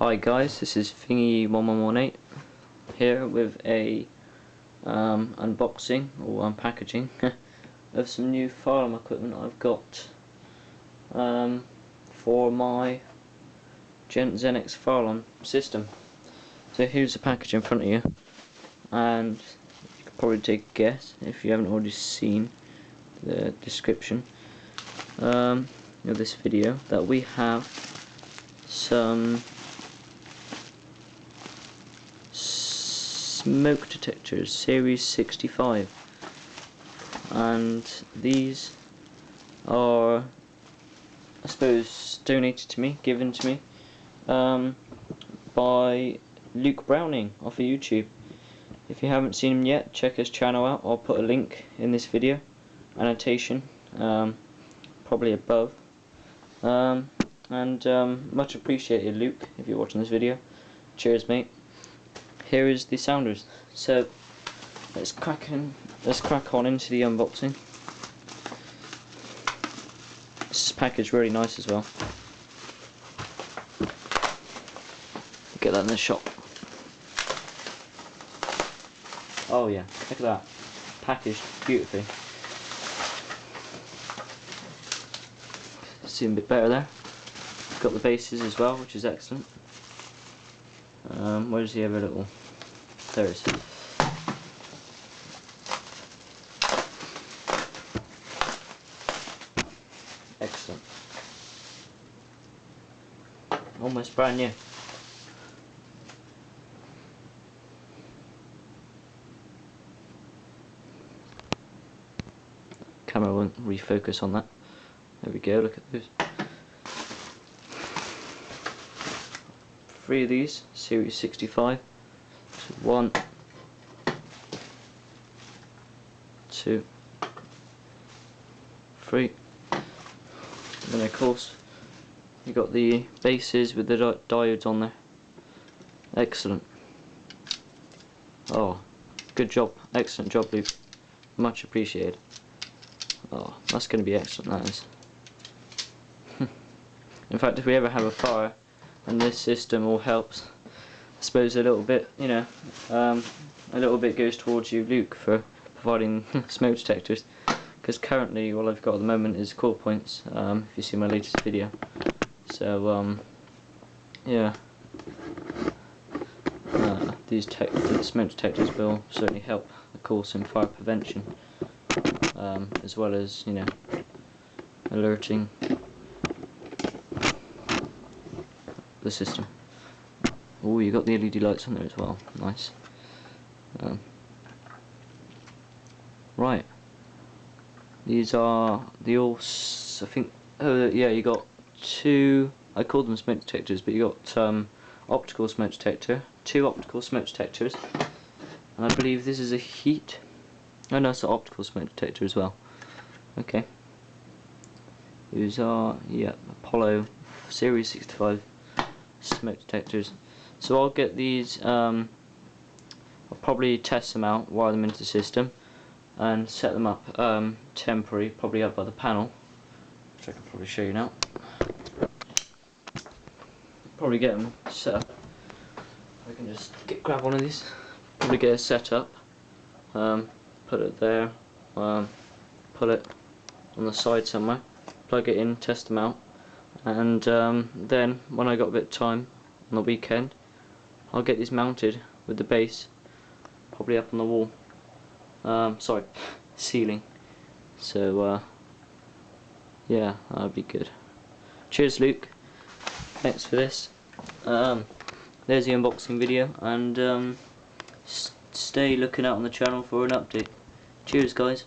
Hi guys, this is Thingy1118 here with a unboxing or unpackaging of some new firearm equipment I've got for my Zenix firearm system. So here's the package in front of you, and you can probably take a guess if you haven't already seen the description of this video that we have some smoke detectors, series 65, and these are, I suppose, donated to me, given to me by Luke Browning off of YouTube. If you haven't seen him yet, check his channel out. I'll put a link in this video, annotation, probably above. Much appreciated, Luke, if you're watching this video. Cheers, mate. Here is the sounders. So let's crack on into the unboxing. This is packaged really nice as well. Get that in the shop. Oh yeah, look at that. Packaged beautifully. See a bit better there. Got the bases as well, which is excellent. Where's the other little? There it is. Excellent. Almost brand new. Camera won't refocus on that. There we go, look at those. 3 of these, series 65. So 1, 2, 3. And then of course you got the bases with the diodes on there. Excellent. Oh, good job, excellent job, Luke. Much appreciated. Oh, that's going to be excellent, that is. In fact, if we ever have a fire and this system all helps, I suppose a little bit, you know, a little bit goes towards you, Luke, for providing smoke detectors, because currently all I've got at the moment is core points, if you see my latest video. So yeah, these smoke detectors will certainly help, of course, in fire prevention, as well as, you know, alerting the system. Oh, you got the LED lights on there as well. Nice. Right. These are the all. I think. Oh yeah, you got 2. I call them smoke detectors, but you got optical smoke detector, 2 optical smoke detectors, and I believe this is a heat. Oh no, it's an optical smoke detector as well. Okay. These are, yeah, Apollo series 65 smoke detectors. So I'll get these, I'll probably test them out, wire them into the system, and set them up temporary, probably up by the panel, which I can probably show you now. Probably get them set up. I can just grab one of these, probably get it set up, put it there, put it on the side somewhere, plug it in, test them out, and then when I got a bit of time on the weekend, I'll get these mounted with the base probably up on the wall, sorry, ceiling. So yeah, that'll be good. Cheers, Luke, thanks for this. There's the unboxing video, and stay looking out on the channel for an update. Cheers, guys.